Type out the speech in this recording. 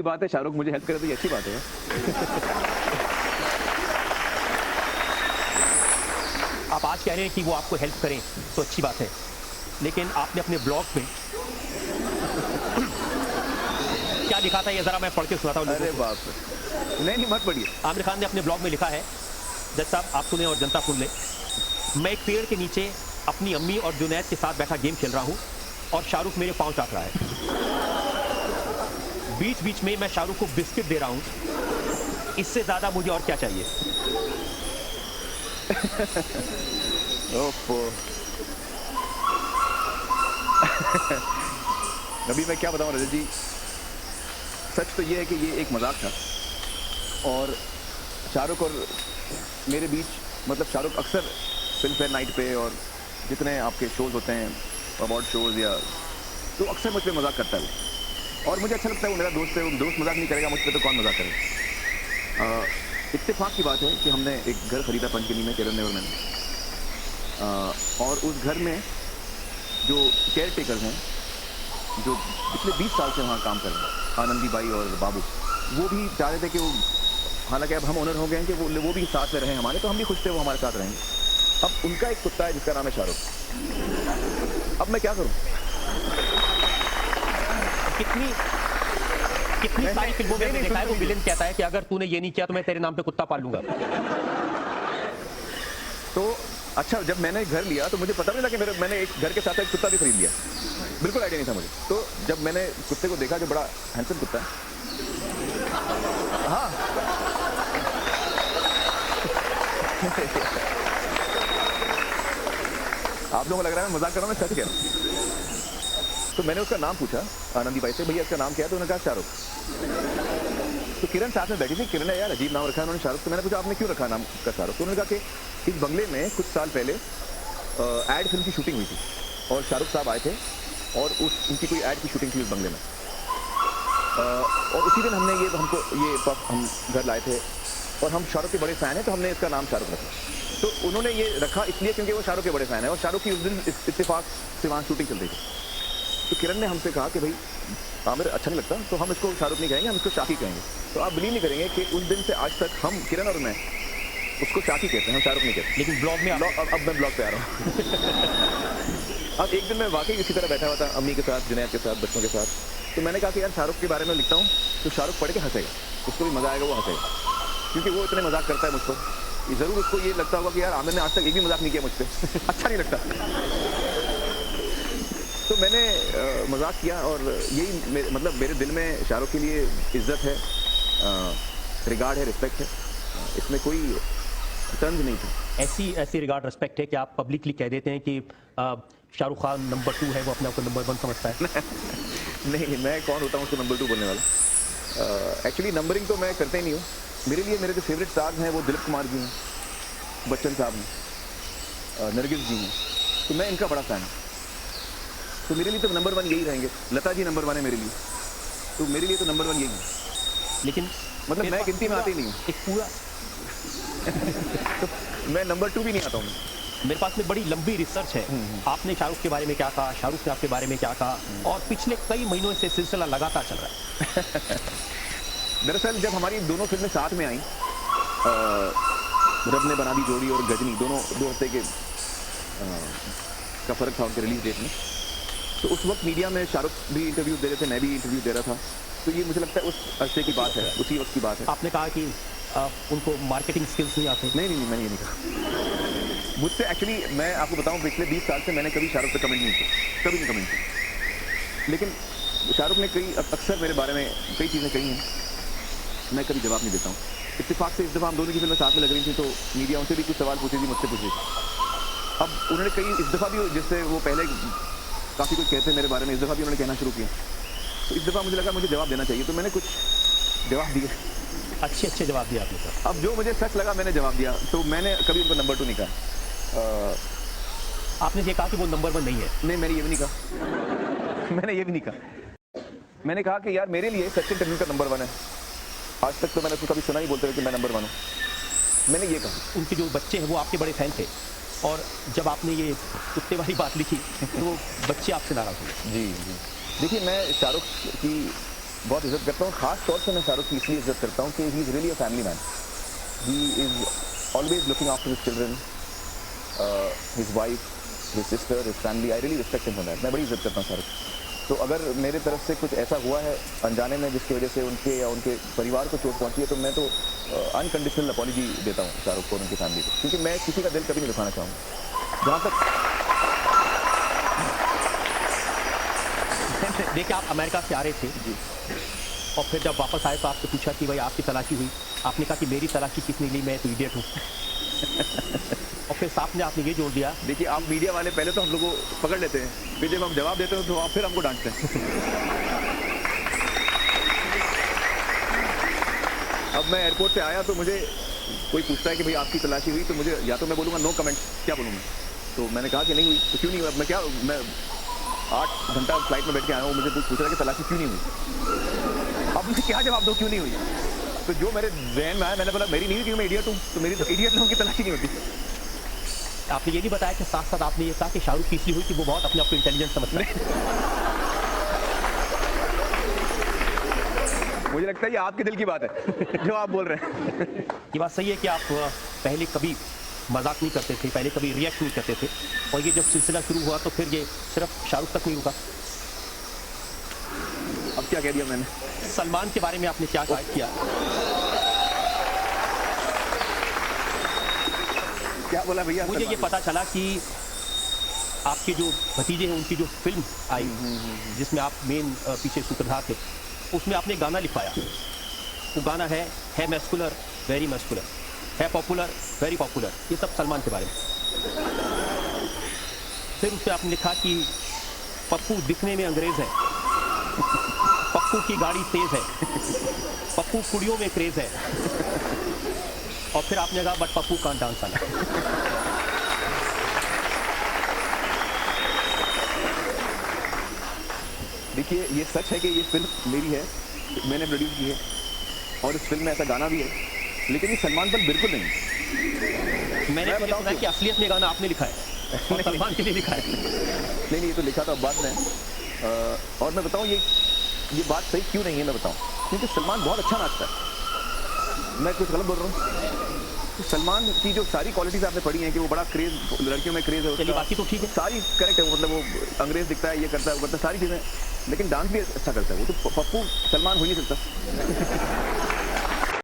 बात है, शाहरुख मुझे हेल्प करे तो ये अच्छी बात है। आप आज कह रहे हैं कि वो आपको हेल्प करें तो अच्छी बात है, लेकिन आपने अपने ब्लॉग में क्या लिखा था ये जरा मैं पढ़ के सुनाता हूँ। अरे बाप रे, नहीं मत पढ़िए। आमिर खान ने अपने ब्लॉग में लिखा है, जज साहब आप सुने और जनता सुन ले। मैं एक पेड़ के नीचे अपनी अम्मी और जुनैद के साथ बैठा गेम खेल रहा हूँ और शाहरुख मेरे पाँव चाट रहा है। बीच बीच में मैं शाहरुख को बिस्किट दे रहा हूँ, इससे ज्यादा मुझे और क्या चाहिए। अभी मैं क्या बताऊं रजत जी, सच तो ये है कि ये एक मजाक था और शाहरुख और मेरे बीच, मतलब शाहरुख अक्सर फिल्म फेयर नाइट पे और जितने आपके शोज होते हैं अवार्ड शोज या, तो अक्सर मुझ पर मजाक करता है और मुझे अच्छा लगता है, वो मेरा दोस्त है, वो दोस्त मजाक नहीं करेगा मुझ पर तो कौन मजाक करेगा। इत्तेफाक की बात है कि हमने एक घर खरीदा पंचगनी में, किरण ने और मैंने, और उस घर में जो केयर टेकर्स हैं जो पिछले 20 साल से वहाँ काम कर रहे हैं, आनंदी बाई और बाबू, वो भी चाह रहे थे कि वो, हालांकि अब हम ओनर हो गए हैं कि वो भी साथ में रहें हमारे, तो हम भी खुश थे वो हमारे साथ रहेंगे। अब उनका एक कुत्ता है जिसका नाम है शाहरुख। अब मैं क्या करूं? कितनी सारी फिल्मों में देखा है वो विलेन कहता है कि अगर तूने ये नहीं किया तो मैं तेरे नाम पे कुत्ता पाल लूंगा। तो अच्छा, जब मैंने घर लिया तो मुझे पता नहीं था कि मैंने एक घर के साथ एक कुत्ता भी खरीद लिया, बिल्कुल आइडिया नहीं था मुझे। तो जब मैंने कुत्ते को देखा, जो बड़ा हैंडसम कुत्ता है, हाँ आप लोगों को लग रहा है मैं मजाक कर रहा हूँ, मैं सच कह रहा हूँ। तो मैंने उसका नाम पूछा आनंदी बाई से, भैया इसका नाम क्या है? तो उन्होंने कहा शाहरुख। तो किरण साथ में बैठी थी, किरण ने यार अजीब नाम रखा है उन्होंने शाहरुख। तो मैंने पूछा आपने क्यों रखा नाम का शाहरुख? तो उन्होंने कहा कि इस बंगले में कुछ साल पहले एड फिल्म की शूटिंग हुई थी और शाहरुख साहब आए थे और उनकी कोई एड की शूटिंग थी उस बंगले में, और उसी दिन हमने हम घर लाए थे और हम शाहरुख के बड़े फ़ैन हैं तो हमने इसका नाम शाहरुख रखा। तो उन्होंने ये रखा इसलिए क्योंकि वो शाहरुख के बड़े फ़ैन है और शाहरुख की उस दिन इत्तेफाक से वहाँ शूटिंग चल रही थी। तो किरण ने हमसे कहा कि भाई आमिर अच्छा नहीं लगता तो हम इसको शाहरुख नहीं कहेंगे, हम इसको शाकी कहेंगे। तो आप बिलीव नहीं करेंगे कि उस दिन से आज तक हम, किरण और मैं, उसको शाकी कहते हैं, हम शाहरुख नहीं कहते। लेकिन ब्लॉग में अब मैं ब्लॉग पे आ रहा हूँ। अब एक दिन मैं वाकई इसी तरह बैठा हुआ था अम्मी के साथ, जुनैद के साथ, बच्चों के साथ। तो मैंने कहा कि यार शाहरुख के बारे में लिखता हूँ तो शाहरुख पढ़ के हंसेगा, उसको भी मजा आएगा, वो हंसेगा, क्योंकि वो इतने मजाक करता है मुझ पर। ज़रूर उसको ये लगता होगा कि यार आमिर ने आज तक एक भी मजाक नहीं किया मुझ पर, अच्छा नहीं लगता। तो मैंने मजाक किया और यही मतलब मेरे दिल में शाहरुख के लिए इज्जत है, रिगार्ड है, रिस्पेक्ट है, इसमें कोई तंज नहीं था। ऐसी रिगार्ड रिस्पेक्ट है कि आप पब्लिकली कह देते हैं कि शाहरुख खान नंबर 2 है, वो अपने आप को नंबर 1 समझता है। नहीं, मैं कौन होता हूँ उसको नंबर 2 बोलने वाला। एक्चुअली नंबरिंग तो मैं करते ही नहीं हूँ। मेरे लिए मेरे जो फेवरेट स्टार्स हैं वो दिलीप कुमार जी हैं, बच्चन साहब हैं, नरगिस जी हैं, तो मैं इनका बड़ा फ़ैन हूँ। तो मेरे लिए तो नंबर 1 यही रहेंगे। लता जी नंबर 1 है मेरे लिए, तो मेरे लिए तो नंबर 1 यही है। लेकिन मतलब मैं गिनती में आती नहीं हूँ, एक पूरा तो मैं नंबर 2 भी नहीं आता हूँ। मेरे पास में बड़ी लंबी रिसर्च है। आपने शाहरुख के बारे में क्या कहा, शाहरुख ने आपके बारे में क्या कहा, और पिछले कई महीनों से सिलसिला लगातार चल रहा है। दरअसल जब हमारी दोनों फिल्में साथ में आई, रब ने बना दी जोड़ी और गजनी, दोनों 2 हफ्ते के का फ़र्क था उनके रिलीज डेट में, तो उस वक्त मीडिया में शाहरुख भी इंटरव्यू दे रहे थे, मैं भी इंटरव्यू दे रहा था। तो ये मुझे लगता है उस अरसे की बात है, उसी वक्त की बात है। आपने कहा कि उनको मार्केटिंग स्किल्स नहीं आते। नहीं, मैंने ये नहीं कहा। मुझसे एक्चुअली मैं आपको बताऊं, पिछले 20 साल से मैंने कभी शाहरुख पे कमेंट नहीं किया, कभी नहीं कमेंट किया। लेकिन शाहरुख ने अक्सर मेरे बारे में कई चीज़ें कही हैं, मैं कभी जवाब नहीं देता हूँ। इत्तेफाक से इस दफ़ा हम दोनों की फिल्में साथ में लग रही थी तो मीडिया उनसे भी कुछ सवाल पूछे थी, मुझसे पूछे। अब उन्होंने कई इस दफ़ा भी, जिससे वो पहले काफ़ी कुछ कहते हैं मेरे बारे में, इस दफ़ा भी उन्होंने कहना शुरू किया। तो इस दफ़ा मुझे लगा मुझे जवाब देना चाहिए, तो मैंने कुछ जवाब दिए। अच्छे जवाब दिए आपने सर। अब जो मुझे सच लगा मैंने जवाब दिया, तो मैंने कभी उनको नंबर 2 नहीं कहा। आपने ये कहा कि वो नंबर 1 नहीं है। नहीं, मैंने ये भी नहीं कहा। मैंने ये भी नहीं कहा। मैंने कहा कि यार मेरे लिए सचिन तेंदुलकर नंबर 1 है। आज तक तो मैंने उसको कभी सुना ही बोलते हुए कि मैं नंबर 1 हूँ। मैंने ये कहा। उनके जो बच्चे हैं वो आपके बड़े फैन थे, और जब आपने ये कुत्ते वाली बात लिखी तो वो बच्चे आपसे नाराज हुए। जी। देखिए, मैं शाहरुख की बहुत इज्जत करता हूँ। खास तौर से मैं शाहरुख की इसलिए इज्जत करता हूँ कि he is really a family man. He is always looking after his children, his wife, his sister, his family. I really respect him for that. मैं बड़ी इज्जत करता हूँ शाहरुख। तो अगर मेरे तरफ से कुछ ऐसा हुआ है अनजाने में जिसकी वजह से उनके या उनके परिवार को चोट पहुंची है, तो मैं तो अनकंडीशनल अपॉलॉजी देता हूँ शाहरुख को और उनकी फैमिली को, क्योंकि मैं किसी का दिल कभी नहीं दुखाना चाहूँगा। जहाँ तक देखिए, आप अमेरिका से आ रहे थे जी, और फिर जब वापस आए तो आपसे पूछा कि भाई आपकी तलाशी हुई, आपने कहा कि मेरी तलाशी किसने ली, मैं तो इडियट हूँ। और फिर साथ में आपने ये जोड़ दिया। देखिए आप मीडिया वाले पहले तो हम लोग को पकड़ लेते हैं, फिर जब हम जवाब देते हैं तो आप फिर हमको डांटते हैं। अब मैं एयरपोर्ट से आया तो मुझे कोई पूछता है कि भाई आपकी तलाशी हुई, तो मुझे या तो मैं बोलूँगा नो कमेंट, क्या बोलूँ मैं। तो मैंने कहा कि नहीं हुई। तो क्यों नहीं हुई? अब मैं 8 घंटा फ्लाइट में बैठ के आया हूँ, मुझे पूछ रहा है कि तलाशी क्यों नहीं हुई। अब मैं क्या जवाब दूँ क्यों नहीं हुई? तो जो मेरे जहन में आया, मैंने बोला मेरी नहीं हुई क्योंकि मैं इडियट हूँ, तो मेरी तो इडियट लोगों की तलाशी नहीं होती। आपने ये नहीं बताया कि साथ साथ आपने ये कहा कि शाहरुख की इसलिए हुई कि वो बहुत अपने आप को इंटेलिजेंट समझता है। मुझे लगता है ये आपके दिल की बात है जो आप बोल रहे हैं। ये बात सही है कि आप पहले कभी मजाक नहीं करते थे, पहले कभी रिएक्ट नहीं करते थे, और ये जब सिलसिला शुरू हुआ तो फिर ये सिर्फ शाहरुख तक नहीं रुका। अब क्या कह दिया मैंने? सलमान के बारे में आपने क्या किया? क्या बोला भैया? मुझे ये पता चला कि आपके जो भतीजे हैं उनकी जो फिल्म आई जिसमें आप मेन पीछे सूत्रधार थे, उसमें आपने गाना लिखवाया। वो गाना है मैस्कुलर, वेरी मैस्कुलर, है पॉपुलर, वेरी पॉपुलर, ये सब सलमान के बारे में। फिर उससे आपने लिखा कि पप्पू दिखने में अंग्रेज है, पप्पू की गाड़ी तेज है, पप्पू कुड़ियों में क्रेज है, और फिर आपने कहा बट पप्पू कांट डांस आना। देखिए ये सच है कि ये फिल्म मेरी है, मैंने प्रोड्यूस की है, और इस फिल्म में ऐसा गाना भी है, लेकिन ये सलमान पर बिल्कुल नहीं। मैंने मैं ये बताऊं सुना कि असलियत में गाना आपने लिखा है और सलमान के लिए लिखा है। नहीं ये तो लिखा था बाद में। और मैं बताऊं ये बात सही क्यों नहीं है, मैं बताऊं, क्योंकि सलमान बहुत अच्छा नाचता है। मैं कुछ गलत बोल रहा हूँ? तो सलमान की जो सारी क्वालिटीज आपने पढ़ी हैं कि वो बड़ा क्रेज, लड़कियों में क्रेज है चलिए उसका, बाकी तो ठीक है, सारी करेक्ट है। मतलब वो अंग्रेज दिखता है, ये करता है, वो करता है, सारी चीज़ें, लेकिन डांस भी अच्छा करता है। वो तो पप्पू सलमान हो ही नहीं सकता।